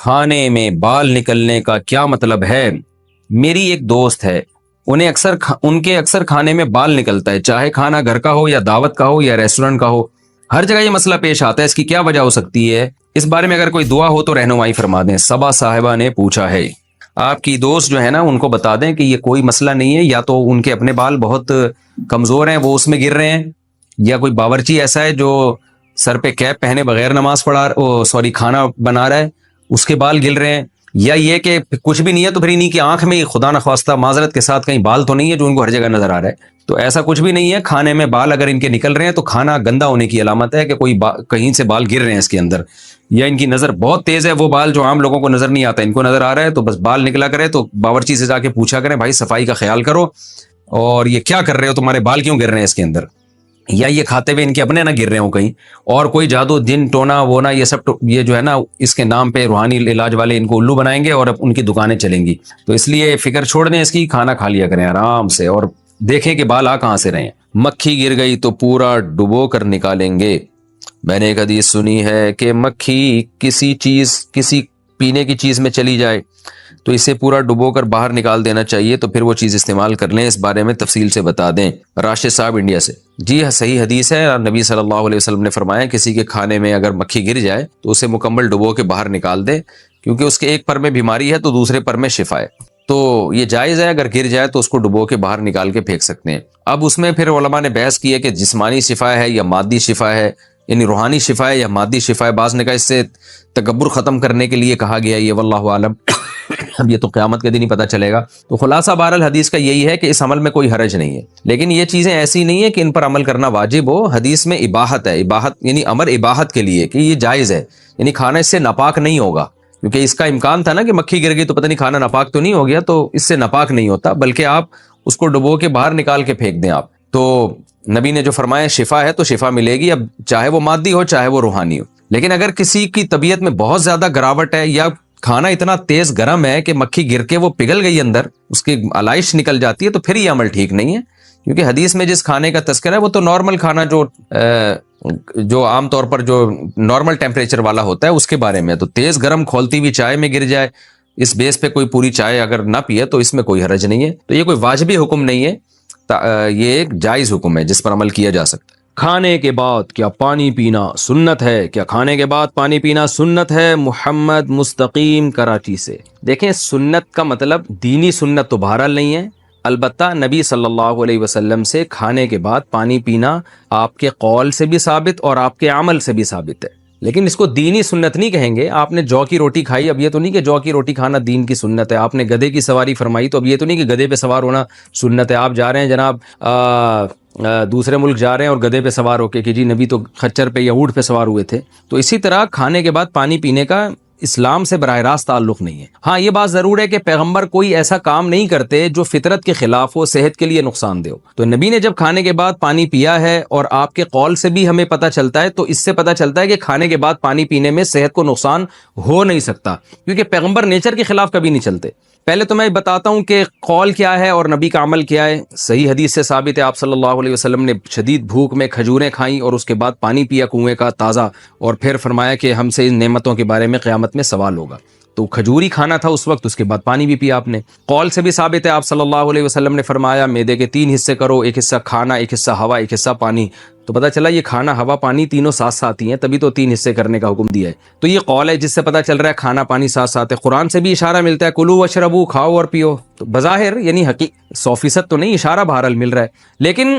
کھانے میں بال نکلنے کا کیا مطلب ہے؟ میری ایک دوست ہے، انہیں ان کے اکثر کھانے میں بال نکلتا ہے، چاہے کھانا گھر کا ہو یا دعوت کا ہو یا ریسٹورنٹ کا ہو، ہر جگہ یہ مسئلہ پیش آتا ہے۔ اس کی کیا وجہ ہو سکتی ہے؟ اس بارے میں اگر کوئی دعا ہو تو رہنمائی فرما دیں۔ صبا صاحبہ نے پوچھا ہے۔ آپ کی دوست جو ہے نا، ان کو بتا دیں کہ یہ کوئی مسئلہ نہیں ہے، یا تو ان کے اپنے بال بہت کمزور ہیں، وہ اس میں گر رہے ہیں، یا کوئی باورچی ایسا ہے جو سر پہ کیپ پہنے بغیر نماز کھانا بنا رہا ہے، اس کے بال گر رہے ہیں، یا یہ کہ کچھ بھی نہیں ہے تو پھر انہیں کی آنکھ میں خدا نخواستہ معذرت کے ساتھ کہیں بال تو نہیں ہے جو ان کو ہر جگہ نظر آ رہا ہے۔ تو ایسا کچھ بھی نہیں ہے، کھانے میں بال اگر ان کے نکل رہے ہیں تو کھانا گندا ہونے کی علامت ہے کہ کوئی کہیں سے بال گر رہے ہیں اس کے اندر، یا ان کی نظر بہت تیز ہے، وہ بال جو عام لوگوں کو نظر نہیں آتا ان کو نظر آ رہا ہے، تو بس بال نکلا کرے تو باورچی سے جا کے پوچھا کریں بھائی صفائی کا خیال کرو، اور یہ کیا کر رہے ہو، تمہارے بال کیوں گر رہے ہیں اس کے اندر، یا یہ کھاتے ہوئے ان کے اپنے نہ گر رہے ہوں کہیں، اور کوئی جادو جن ٹونا وونا یہ سب یہ جو ہے نا اس کے نام پہ روحانی علاج والے ان کو الو بنائیں گے اور اب ان کی دکانیں چلیں گی۔ تو اس لیے فکر چھوڑ دیں اس کی، کھانا کھا لیا کریں آرام سے، اور دیکھیں کہ بال کہاں سے رہے ہیں۔ مکھی گر گئی تو پورا ڈبو کر نکالیں گے۔ میں نے ایک حدیث سنی ہے کہ مکھی کسی پینے کی چیز میں چلی جائے تو اسے پورا ڈبو کر باہر نکال دینا چاہیے، تو پھر وہ چیز استعمال کر لیں۔ اس بارے میں تفصیل سے بتا دیں۔ راشد صاحب انڈیا سے۔ جی صحیح حدیث ہے، نبی صلی اللہ علیہ وسلم نے فرمایا کسی کے کھانے میں اگر مکھی گر جائے تو اسے مکمل ڈبو کے باہر نکال دے، کیونکہ اس کے ایک پر میں بیماری ہے تو دوسرے پر میں شفا ہے، تو یہ جائز ہے، اگر گر جائے تو اس کو ڈبو کے باہر نکال کے پھینک سکتے ہیں۔ اب اس میں پھر علماء نے بحث کی ہے کہ جسمانی شفا ہے یا مادی شفا ہے، یعنی روحانی شفا ہے یا مادی شفا ہے۔ بعض نے کہا اس سے تکبر ختم کرنے کے لیے کہا گیا، یہ واللہ عالم، اب یہ تو قیامت کے دن ہی پتہ چلے گا۔ تو خلاصہ بہرحال حدیث کا یہی ہے کہ اس عمل میں کوئی حرج نہیں ہے، لیکن یہ چیزیں ایسی نہیں ہے کہ ان پر عمل کرنا واجب ہو۔ حدیث میں اباحت ہے، اباحت یعنی امر اباحت کے لیے کہ یہ جائز ہے، یعنی کھانا اس سے ناپاک نہیں ہوگا، کیونکہ اس کا امکان تھا نا کہ مکھی گر گئی تو پتہ نہیں کھانا ناپاک تو نہیں ہو گیا، تو اس سے ناپاک نہیں ہوتا، بلکہ آپ اس کو ڈبو کے باہر نکال کے پھینک دیں آپ۔ تو نبی نے جو فرمایا شفا ہے تو شفا ملے گی، اب چاہے وہ مادی ہو چاہے وہ روحانی ہو۔ لیکن اگر کسی کی طبیعت میں بہت زیادہ گراوٹ ہے، یا کھانا اتنا تیز گرم ہے کہ مکھی گر کے وہ پگھل گئی اندر، اس کی علائش نکل جاتی ہے، تو پھر یہ عمل ٹھیک نہیں ہے، کیونکہ حدیث میں جس کھانے کا تذکرہ ہے وہ تو نارمل کھانا جو عام طور پر جو نارمل ٹیمپریچر والا ہوتا ہے اس کے بارے میں۔ تو تیز گرم کھولتی ہوئی چائے میں گر جائے، اس بیس پہ کوئی پوری چائے اگر نہ پیے تو اس میں کوئی حرج نہیں ہے۔ تو یہ کوئی واجبی حکم نہیں ہے، یہ ایک جائز حکم ہے جس پر عمل کیا جا سکتا ہے۔ کھانے کے بعد کیا پانی پینا سنت ہے؟ کیا کھانے کے بعد پانی پینا سنت ہے؟ محمد مستقیم کراچی سے۔ دیکھیں، سنت کا مطلب دینی سنت تو بہرحال نہیں ہے، البتہ نبی صلی اللہ علیہ وسلم سے کھانے کے بعد پانی پینا آپ کے قول سے بھی ثابت اور آپ کے عمل سے بھی ثابت ہے، لیکن اس کو دینی سنت نہیں کہیں گے۔ آپ نے جو کی روٹی کھائی، اب یہ تو نہیں کہ جو کی روٹی کھانا دین کی سنت ہے۔ آپ نے گدھے کی سواری فرمائی، تو اب یہ تو نہیں کہ گدھے پہ سوار ہونا سنت ہے۔ آپ جا رہے ہیں جناب دوسرے ملک جا رہے ہیں اور گدھے پہ سوار ہو کے کہ جی نبی تو خچر پہ یا اونٹ پہ سوار ہوئے تھے، تو اسی طرح کھانے کے بعد پانی پینے کا اسلام سے براہ راست تعلق نہیں ہے۔ ہاں یہ بات ضرور ہے کہ پیغمبر کوئی ایسا کام نہیں کرتے جو فطرت کے خلاف ہو، صحت کے لیے نقصان دہ ہو۔ تو نبی نے جب کھانے کے بعد پانی پیا ہے، اور آپ کے قول سے بھی ہمیں پتہ چلتا ہے، تو اس سے پتہ چلتا ہے کہ کھانے کے بعد پانی پینے میں صحت کو نقصان ہو نہیں سکتا، کیونکہ پیغمبر نیچر کے خلاف کبھی نہیں چلتے۔ پہلے تو میں بتاتا ہوں کہ قول کیا ہے اور نبی کا عمل کیا ہے۔ صحیح حدیث سے ثابت ہے، آپ صلی اللہ علیہ وسلم نے شدید بھوک میں کھجوریں کھائیں اور اس کے بعد پانی پیا کنویں کا تازہ، اور پھر فرمایا کہ ہم سے ان نعمتوں کے بارے میں قیامت میں سوال ہوگا۔ تو کھجوری کھانا تھا اس وقت، اس کے بعد پانی بھی پیا آپ نے۔ قول سے بھی ثابت ہے، آپ صلی اللہ علیہ وسلم نے فرمایا معدے کے 3 حصے کرو، ایک حصہ کھانا، ایک حصہ ہوا، ایک حصہ پانی۔ تو پتہ چلا یہ کھانا ہوا پانی تینوں ساتھ ساتھ ہی ہیں، تبھی تو 3 حصے کرنے کا حکم دیا ہے۔ تو یہ قول ہے جس سے پتہ چل رہا ہے کھانا پانی ساتھ ساتھ ہے۔ قرآن سے بھی اشارہ ملتا ہے کلو وشربو، کھاؤ اور پیو۔ تو بظاہر یعنی 100% تو نہیں، اشارہ بہرحال مل رہا ہے، لیکن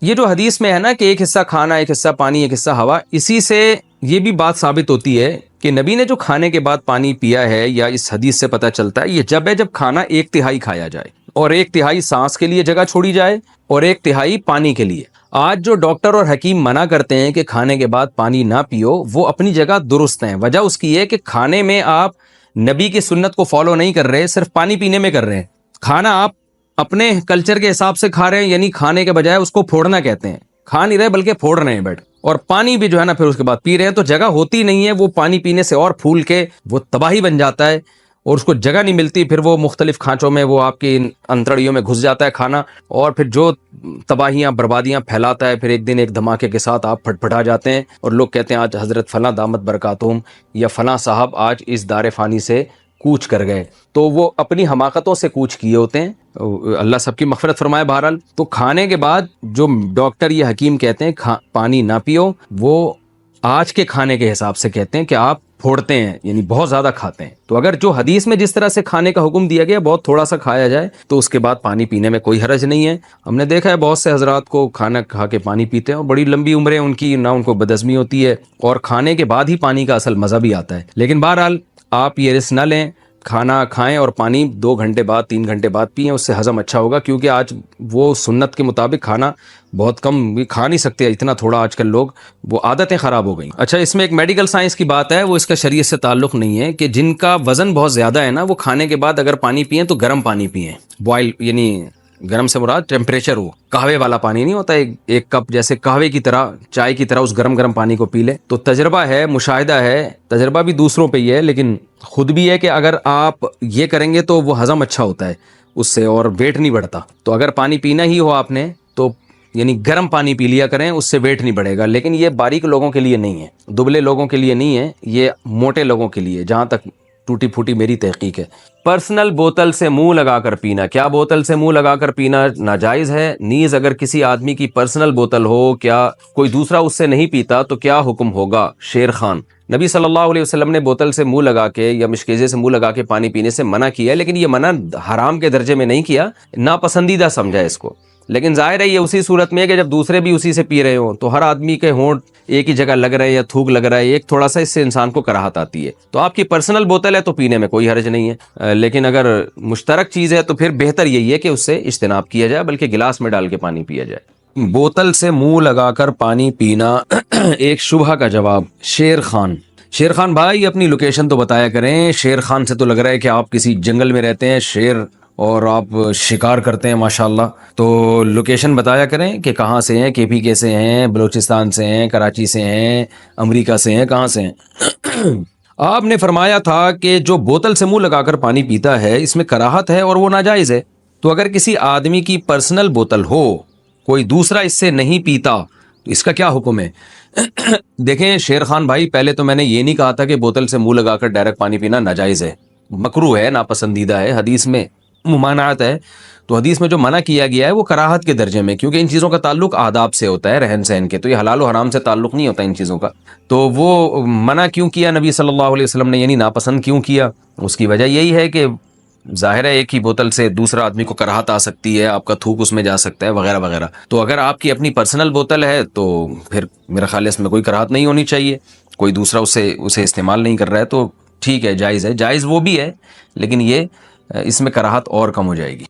یہ جو حدیث میں ہے نا کہ ایک حصہ کھانا، ایک حصہ پانی، ایک حصہ ہوا، اسی سے یہ بھی بات ثابت ہوتی ہے کہ نبی نے جو کھانے کے بعد پانی پیا ہے، یا اس حدیث سے پتہ چلتا ہے یہ جب ہے جب کھانا 1/3 کھایا جائے، اور 1/3 سانس کے لیے جگہ چھوڑی جائے، اور 1/3 پانی کے لیے۔ آج جو ڈاکٹر اور حکیم منع کرتے ہیں کہ کھانے کے بعد پانی نہ پیو، وہ اپنی جگہ درست ہیں۔ وجہ اس کی ہے کہ کھانے میں آپ نبی کی سنت کو فالو نہیں کر رہے، صرف پانی پینے میں کر رہے ہیں۔ کھانا آپ اپنے کلچر کے حساب سے کھا رہے ہیں، یعنی کھانے کے بجائے اس کو پھوڑنا کہتے ہیں، کھا نہیں رہے بلکہ پھوڑ رہے ہیں بیٹھ، اور پانی بھی جو ہے نا پھر اس کے بعد پی رہے ہیں، تو جگہ ہوتی نہیں ہے، وہ پانی پینے سے اور پھول کے وہ تباہی بن جاتا ہے، اور اس کو جگہ نہیں ملتی، پھر وہ مختلف کھانچوں میں وہ آپ کی انتڑیوں میں گھس جاتا ہے کھانا، اور پھر جو تباہیاں بربادیاں پھیلاتا ہے، پھر ایک دن ایک دھماکے کے ساتھ آپ پھٹ پھٹا جاتے ہیں اور لوگ کہتے ہیں آج حضرت فلاں دامت برکاتہم یا فلاں صاحب آج اس دار فانی سے کوچ کر گئے، تو وہ اپنی حماقتوں سے کوچ کیے ہوتے ہیں، اللہ سب کی مغفرت فرمائے۔ بہرحال تو کھانے کے بعد جو ڈاکٹر یا حکیم کہتے ہیں پانی نہ پیو، وہ آج کے کھانے کے حساب سے کہتے ہیں کہ آپ پھوڑتے ہیں، یعنی بہت زیادہ کھاتے ہیں۔ تو اگر جو حدیث میں جس طرح سے کھانے کا حکم دیا گیا بہت تھوڑا سا کھایا جائے تو اس کے بعد پانی پینے میں کوئی حرج نہیں ہے۔ ہم نے دیکھا ہے بہت سے حضرات کو کھانا کھا کے پانی پیتے ہیں اور بڑی لمبی عمریں ان کی، نہ ان کو بدہضمی ہوتی ہے اور کھانے کے بعد ہی پانی کا اصل مزہ بھی آتا ہے۔ لیکن بہرحال آپ یہ رسک نہ لیں، کھانا کھائیں اور پانی 2 گھنٹے بعد 3 گھنٹے بعد پئیں، اس سے ہضم اچھا ہوگا، کیونکہ آج وہ سنت کے مطابق کھانا بہت کم بھی کھا نہیں سکتے اتنا تھوڑا، آج کل لوگ وہ عادتیں خراب ہو گئیں۔ اچھا، اس میں ایک میڈیکل سائنس کی بات ہے، وہ اس کا شریعت سے تعلق نہیں ہے، کہ جن کا وزن بہت زیادہ ہے نا، وہ کھانے کے بعد اگر پانی پئیں تو گرم پانی پئیں، بوائل، یعنی گرم سے مراد ٹیمپریچر ہو، قہوے والا پانی نہیں ہوتا، ایک کپ جیسے قہوے کی طرح، چائے کی طرح اس گرم پانی کو پی لے۔ تو تجربہ ہے، مشاہدہ ہے، تجربہ بھی دوسروں پہ ہی ہے لیکن خود بھی ہے کہ اگر آپ یہ کریں گے تو وہ ہضم اچھا ہوتا ہے اس سے اور ویٹ نہیں بڑھتا۔ تو اگر پانی پینا ہی ہو آپ نے تو یعنی گرم پانی پی لیا کریں، اس سے ویٹ نہیں بڑھے گا۔ لیکن یہ باریک لوگوں کے لیے نہیں ہے، دبلے لوگوں کے لیے نہیں ہے، یہ موٹے لوگوں کے لیے، جہاں تک ٹوٹی پھوٹی میری تحقیق ہے۔ پرسنل بوتل سے منہ لگا کر پینا، کیا بوتل سے منہ لگا کر پینا ناجائز ہے؟ نیز اگر کسی آدمی کی پرسنل بوتل ہو، کیا کوئی دوسرا اس سے نہیں پیتا تو کیا حکم ہوگا؟ شیر خان۔ نبی صلی اللہ علیہ وسلم نے بوتل سے منہ لگا کے یا مشکیزے سے منہ لگا کے پانی پینے سے منع کیا، لیکن یہ منع حرام کے درجے میں نہیں کیا، ناپسندیدہ سمجھا اس کو۔ لیکن ظاہر ہے یہ اسی صورت میں ہے کہ جب دوسرے بھی اسی سے پی رہے ہوں تو ہر آدمی کے ہونٹ ایک ہی جگہ لگ رہے ہیں یا تھوک لگ رہا ہے، ایک تھوڑا سا اس سے انسان کو کراہت آتی ہے۔ تو آپ کی پرسنل بوتل ہے تو پینے میں کوئی حرج نہیں ہے، لیکن اگر مشترک چیز ہے تو پھر بہتر یہی ہے کہ اس سے اجتناب کیا جائے، بلکہ گلاس میں ڈال کے پانی پیا جائے۔ بوتل سے منہ لگا کر پانی پینا ایک شبہ کا جواب۔ شیر خان۔ شیر خان بھائی اپنی لوکیشن تو بتایا کریں، شیر خان سے تو لگ رہا ہے کہ آپ کسی جنگل میں رہتے ہیں، شیر اور آپ شکار کرتے ہیں ماشاءاللہ، تو لوکیشن بتایا کریں کہ کہاں سے ہیں، کے پی کے سے ہیں، بلوچستان سے ہیں، کراچی سے ہیں، امریکہ سے ہیں، کہاں سے ہیں؟ آپ نے فرمایا تھا کہ جو بوتل سے منہ لگا کر پانی پیتا ہے اس میں کراہت ہے اور وہ ناجائز ہے، تو اگر کسی آدمی کی پرسنل بوتل ہو، کوئی دوسرا اس سے نہیں پیتا تو اس کا کیا حکم ہے؟ دیکھیں شیر خان بھائی، پہلے تو میں نے یہ نہیں کہا تھا کہ بوتل سے منہ لگا کر ڈائریکٹ پانی پینا ناجائز ہے، مکروہ ہے، ناپسندیدہ ہے، حدیث میں ممانعت ہے۔ تو حدیث میں جو منع کیا گیا ہے وہ کراہت کے درجے میں، کیونکہ ان چیزوں کا تعلق آداب سے ہوتا ہے، رہن سہن کے، تو یہ حلال و حرام سے تعلق نہیں ہوتا ان چیزوں کا۔ تو وہ منع کیوں کیا نبی صلی اللہ علیہ وسلم نے، یعنی ناپسند کیوں کیا؟ اس کی وجہ یہی ہے کہ ظاہر ہے ایک ہی بوتل سے دوسرا آدمی کو کراہت آ سکتی ہے، آپ کا تھوک اس میں جا سکتا ہے وغیرہ وغیرہ۔ تو اگر آپ کی اپنی پرسنل بوتل ہے تو پھر میرا خیال ہے اس میں کوئی کراہت نہیں ہونی چاہیے، کوئی دوسرا اسے استعمال نہیں کر رہا ہے تو ٹھیک ہے، جائز ہے، جائز وہ بھی ہے، لیکن یہ اس میں کراہت اور کم ہو جائے گی۔